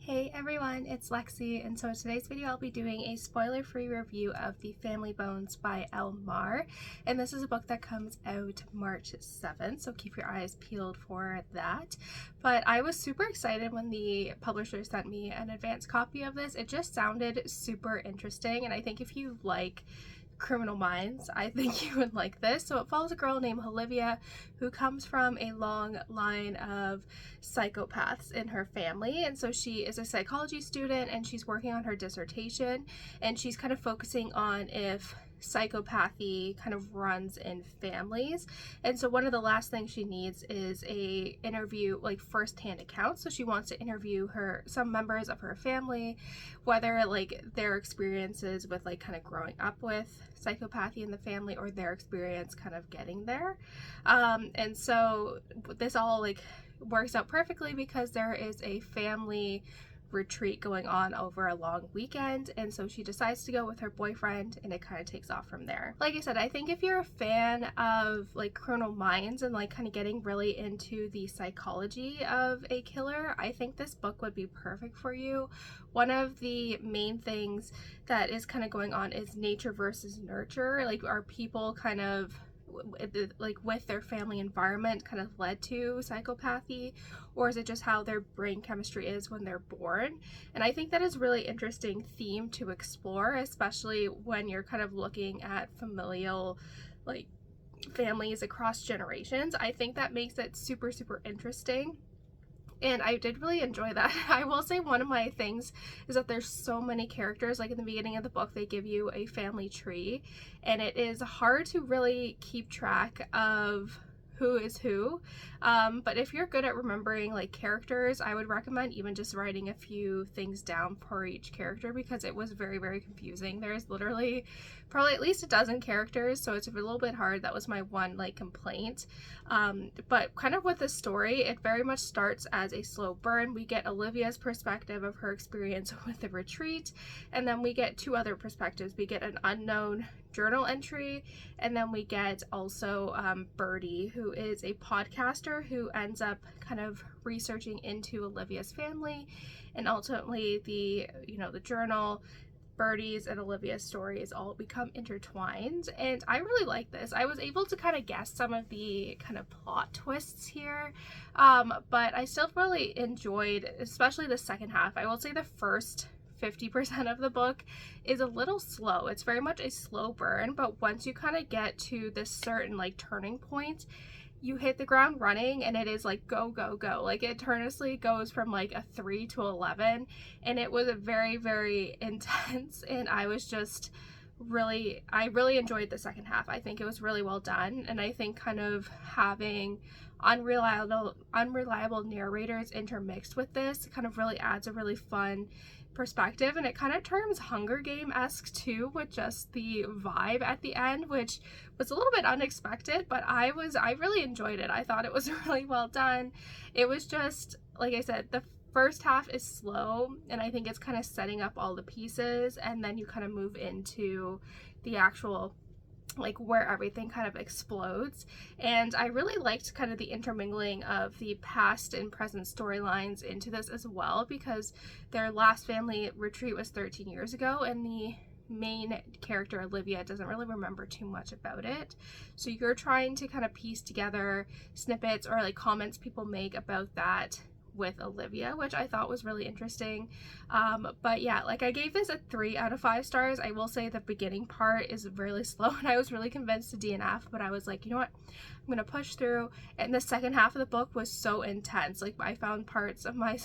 Hey everyone, it's Lexie, and so in today's video I'll be doing a spoiler-free review of The Family Bones by Elle Marr, and this is a book that comes out March 7th, so keep your eyes peeled for that. But I was super excited when the publisher sent me an advance copy of this. It just sounded super interesting, and I think if you like Criminal Minds, I think you would like this. So it follows a girl named Olivia who comes from a long line of psychopaths in her family, and so she is a psychology student and she's working on her dissertation, and she's kind of focusing on if psychopathy kind of runs in families. And so one of the last things she needs is a interview, like first-hand account. So she wants to interview some members of her family, whether like their experiences with like kind of growing up with psychopathy in the family or their experience kind of getting there. And so this all like works out perfectly because there is a family retreat going on over a long weekend, and so she decides to go with her boyfriend, and it kind of takes off from there. Like I said, I think if you're a fan of like Criminal Minds and like kind of getting really into the psychology of a killer, I think this book would be perfect for you. One of the main things that is kind of going on is nature versus nurture. Like, are people kind of like with their family environment kind of led to psychopathy, or is it just how their brain chemistry is when they're born? And I think that is really interesting theme to explore, especially when you're kind of looking at familial like families across generations. I think that makes it super interesting. And I did really enjoy that. I will say one of my things is that there's so many characters. Like in the beginning of the book, they give you a family tree, and it is hard to really keep track of who is who. But if you're good at remembering like characters, I would recommend even just writing a few things down for each character, because it was very confusing. There's literally probably at least a dozen characters, so it's a little bit hard. That was my one like complaint. But kind of with the story, it very much starts as a slow burn. We get Olivia's perspective of her experience with the retreat, and then we get two other perspectives. We get an unknown journal entry, and then we get also Birdie, who is a podcaster who ends up kind of researching into Olivia's family, and ultimately the journal, Birdie's, and Olivia's stories all become intertwined. And I really like this. I was able to kind of guess some of the kind of plot twists here, but I still really enjoyed especially the second half. I will say the first 50% of the book is a little slow. It's very much a slow burn, but once you kind of get to this certain like turning point, you hit the ground running, and it is like go like it earnestly goes from like a 3 to 11, and it was a very intense, and I really enjoyed the second half. I think it was really well done, and I think kind of having unreliable narrators intermixed with this kind of really adds a really fun perspective, and it kind of turns Hunger Game-esque too, with just the vibe at the end, which was a little bit unexpected, but I really enjoyed it. I thought it was really well done. It was just, like I said, the first half is slow, and I think it's kind of setting up all the pieces, and then you kind of move into the actual like where everything kind of explodes. And I really liked kind of the intermingling of the past and present storylines into this as well, because their last family retreat was 13 years ago, and the main character Olivia doesn't really remember too much about it. So you're trying to kind of piece together snippets or like comments people make about that with Olivia, which I thought was really interesting. But yeah, like I gave this a 3 out of 5 stars. I will say the beginning part is really slow, and I was really convinced to DNF, but I was like, you know what, I'm gonna push through. And the second half of the book was so intense. Like I found parts of my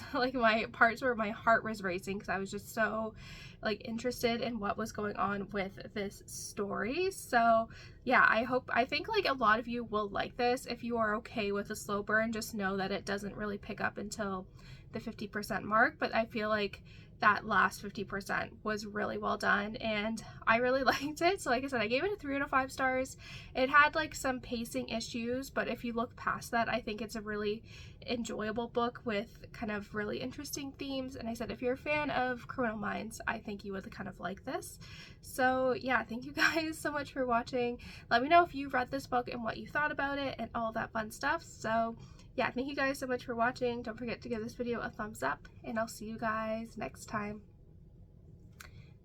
parts where my heart was racing, because I was just so like interested in what was going on with this story. So yeah, I think like a lot of you will like this. If you are okay with a slow burn, just know that it doesn't really pick up until the 50% mark, but I feel like that last 50% was really well done, and I really liked it. So like I said, I gave it a 3 out of 5 stars. It had like some pacing issues, but if you look past that, I think it's a really enjoyable book with kind of really interesting themes. And I said, if you're a fan of Criminal Minds, I think you would kind of like this. So yeah, thank you guys so much for watching. Let me know if you read this book and what you thought about it and all that fun stuff. So yeah, thank you guys so much for watching. Don't forget to give this video a thumbs up, and I'll see you guys next time.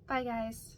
Bye guys.